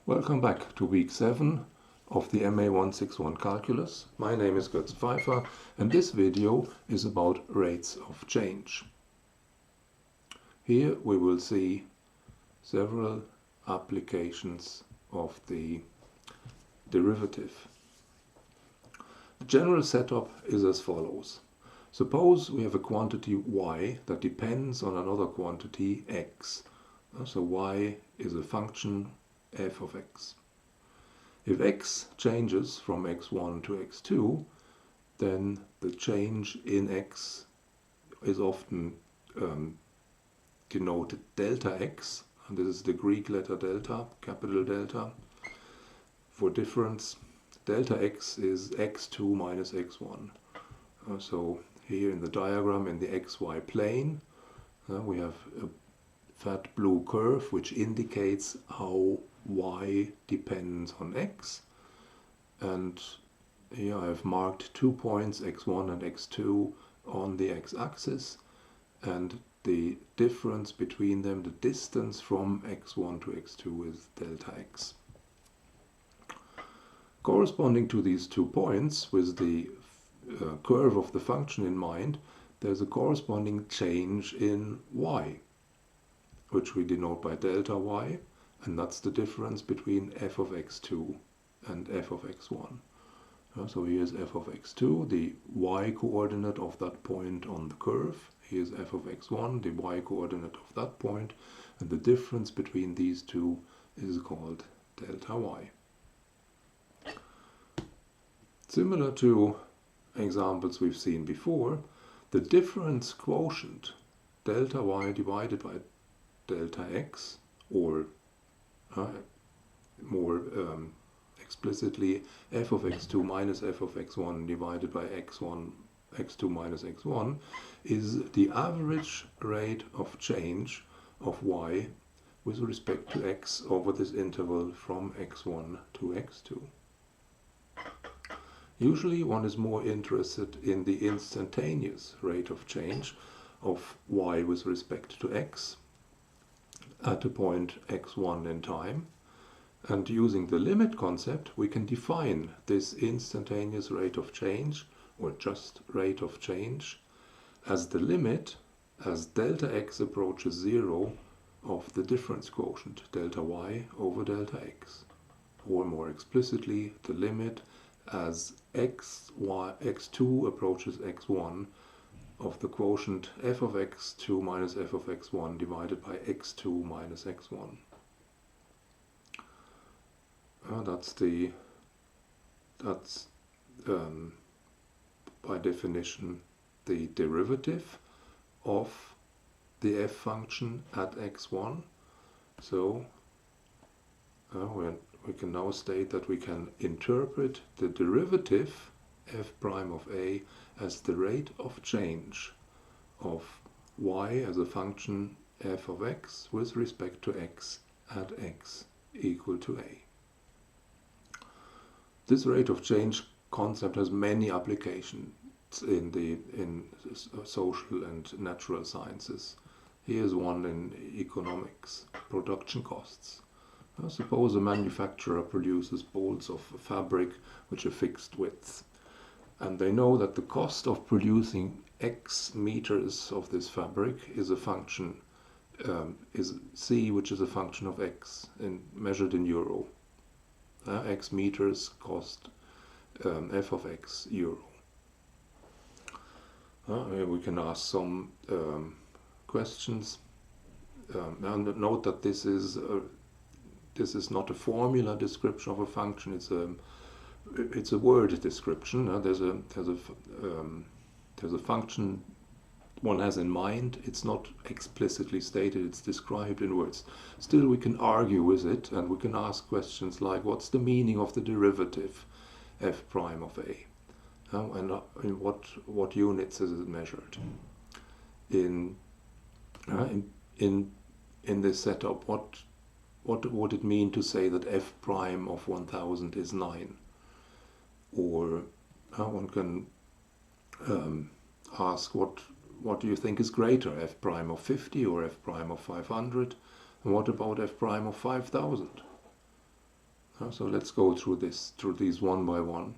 Welcome back to week 7 of the ma161 calculus. My name is Götz Pfeiffer and this video is about rates of change. Here we will see several applications of the derivative. The general setup is as follows. Suppose we have a quantity y that depends on another quantity x. So y is a function f of x. If x changes from x1 to x2, then the change in x is often denoted delta x, and this is the Greek letter delta, capital delta. For difference, delta x is x2 minus x1. So here in the diagram, in the xy plane, we have a fat blue curve which indicates how y depends on x, and here I have marked 2 points, x1 and x2, on the x-axis, and the difference between them, the distance from x1 to x2, is delta x. Corresponding to these 2 points, with the curve of the function in mind, there's a corresponding change in y, which we denote by delta y, and that's the difference between f of x2 and f of x1. So here's f of x2, the y coordinate of that point on the curve. Here's f of x1, the y coordinate of that point, and the difference between these two is called delta y. Similar to examples we've seen before, the difference quotient, delta y divided by delta x, or more explicitly, f of x2 minus f of x1 divided by x2 minus x1, is the average rate of change of y with respect to x over this interval from x1 to x2. Usually one is more interested in the instantaneous rate of change of y with respect to x at a point x1 in time, and using the limit concept we can define this instantaneous rate of change, or just rate of change, as the limit as delta x approaches 0 of the difference quotient delta y over delta x, or more explicitly the limit as x2 approaches x1 of the quotient f of x2 minus f of x1 divided by x2 minus x1. That's by definition the derivative of the f function at x1. So we can now state that we can interpret the derivative f prime of a as the rate of change of y as a function f of x with respect to x at x equal to a. This rate of change concept has many applications in social and natural sciences. Here's one in economics: production costs. Suppose a manufacturer produces bolts of fabric which are fixed width, and they know that the cost of producing x meters of this fabric is a function, is c, which is a function of x measured in euro. X meters cost f of x euro. We can ask some questions. And note that this is not a formula description of a function. It's a word description. There's a function one has in mind. It's not explicitly stated, it's described in words. Still, we can argue with it, and we can ask questions like, what's the meaning of the derivative f prime of a? And in what units is it measured? In this setup, what would it mean to say that f prime of 1000 is 9? Or one can ask, what do you think is greater, f prime of 50 or f prime of 500? And what about f prime of 5000? So let's go through these one by one.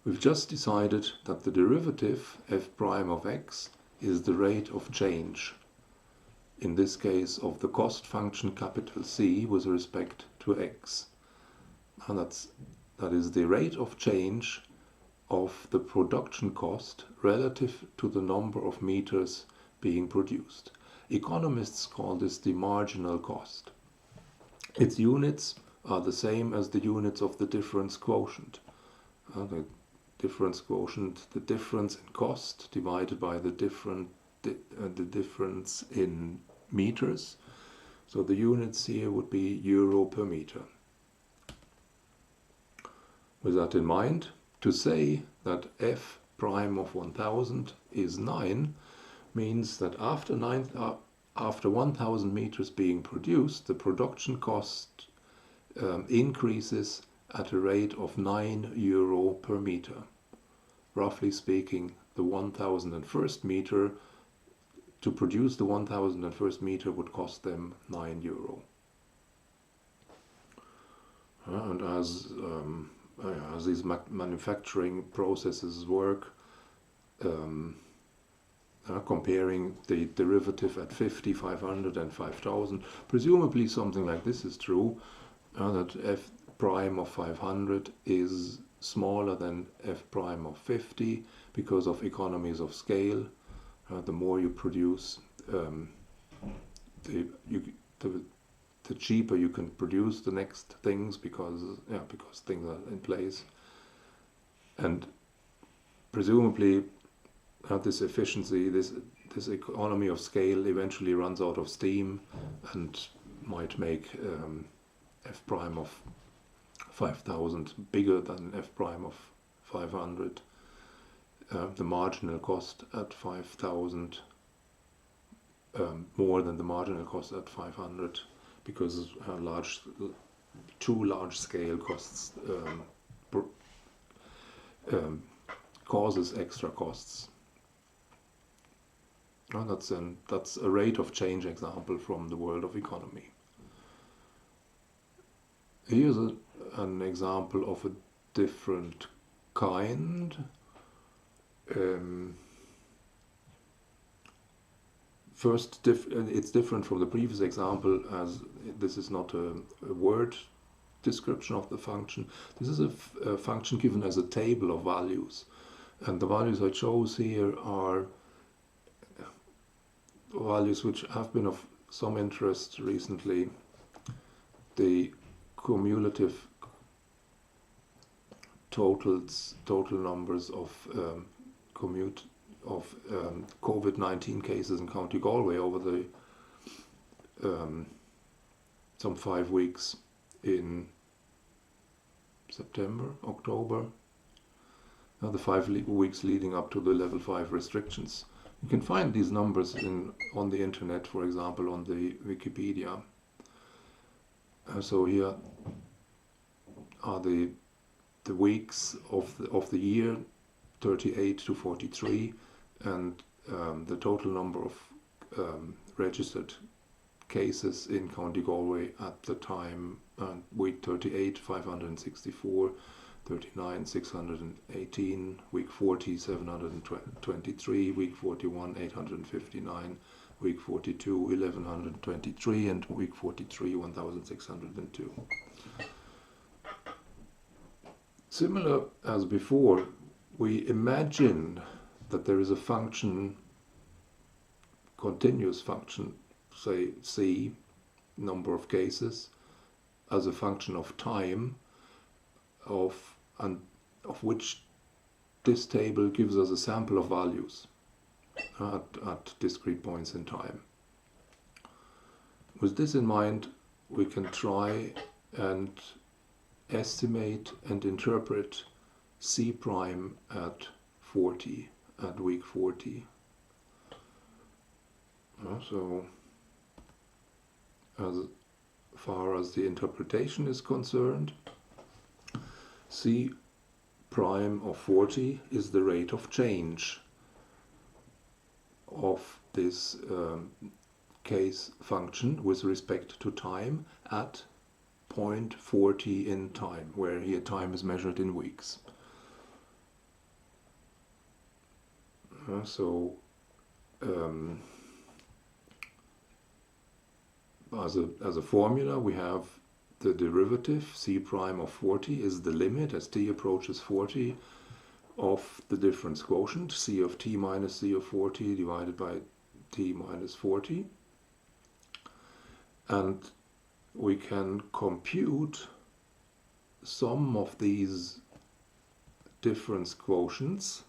We've just decided that the derivative f prime of x is the rate of change, in this case of the cost function capital C with respect to x. And that is the rate of change of the production cost relative to the number of meters being produced. Economists call this the marginal cost. Its units are the same as the units of the difference quotient. The difference quotient, the difference in cost divided by the difference in meters. So the units here would be euro per meter. With that in mind, to say that f prime of 1000 is 9 means that after 1000 meters being produced, the production cost increases at a rate of 9 euro per meter. Roughly speaking, the 1001st meter, to produce the 1001st meter would cost them 9 euro. And as these manufacturing processes work, comparing the derivative at 50, 500 and 5000, presumably something like this is true, that f prime of 500 is smaller than f prime of 50 because of economies of scale. The more you produce, the cheaper you can produce the next things because things are in place. And presumably this efficiency, this economy of scale eventually runs out of steam and might make f prime of 5000 bigger than f prime of 500. The marginal cost at 5000 more than the marginal cost at 500 because too large scale costs causes extra costs. That's a rate of change example from the world of economy. Here's an example of a different kind. First, it's different from the previous example, as this is not a word description of the function. This is a function given as a table of values, and the values I chose here are values which have been of some interest recently. The cumulative total numbers of COVID-19 cases in County Galway over the some 5 weeks in September, October, the 5 weeks leading up to the level 5 restrictions. You can find these numbers on the internet, for example, on the Wikipedia. So here are the weeks of the year, 38 to 43, and the total number of registered cases in County Galway at the time. Week 38, 564, 39, 618, week 40, 723, week 41, 859, week 42, 1123, and week 43, 1602. Similar as before, we imagine that there is a function, continuous function, say C, number of cases, as a function of time, of which this table gives us a sample of values at discrete points in time. With this in mind, we can try and estimate and interpret C prime at 40, at week 40. So as far as the interpretation is concerned, C prime of 40 is the rate of change of this case function with respect to time at point 40 in time, where here time is measured in weeks. So as a formula, we have the derivative c prime of 40 is the limit as t approaches 40 of the difference quotient, c of t minus c of 40 divided by t minus 40. And we can compute some of these difference quotients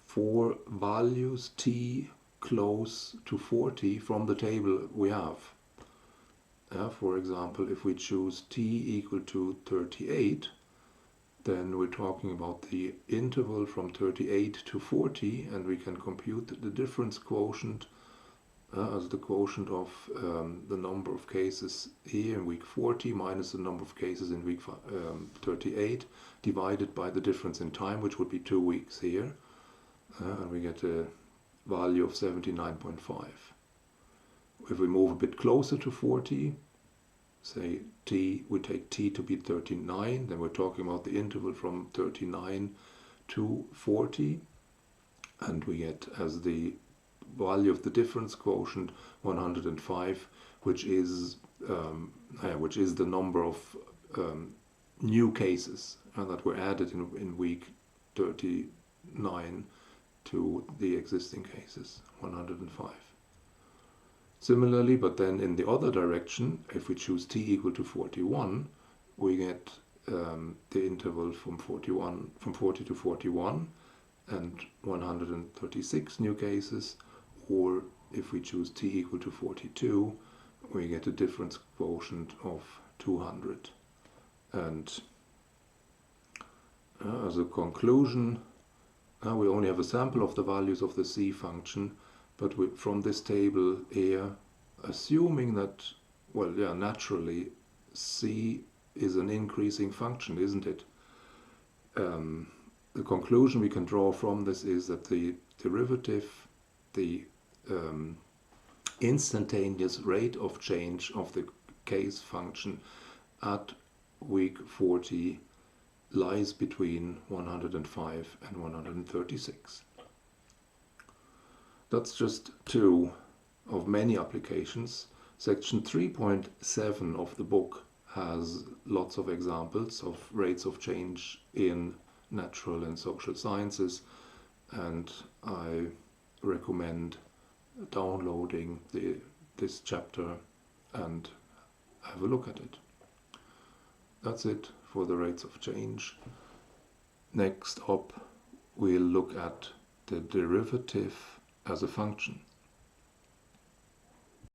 for values t close to 40 from the table we have. For example, if we choose t equal to 38, then we're talking about the interval from 38 to 40, and we can compute the difference quotient as the quotient of the number of cases here in week 40 minus the number of cases in week 38 divided by the difference in time, which would be 2 weeks here, and we get a value of 79.5. If we move a bit closer to 40, say t, we take t to be 39, then we're talking about the interval from 39 to 40, and we get as the value of the difference quotient 105, which is the number of new cases that were added in week 39 to the existing cases, 105. Similarly, but then in the other direction, if we choose t equal to 41, we get the interval from 40 to 41 and 136 new cases. Or if we choose t equal to 42, we get a difference quotient of 200. And as a conclusion, we only have a sample of the values of the c function, but from this table here, assuming that, well, yeah, naturally, c is an increasing function, isn't it? The conclusion we can draw from this is that the derivative, the instantaneous rate of change of the case function at week 40 lies between 105 and 136. That's just two of many applications. Section 3.7 of the book has lots of examples of rates of change in natural and social sciences, and I recommend downloading this chapter and have a look at it. That's it for the rates of change. Next up, we'll look at the derivative as a function.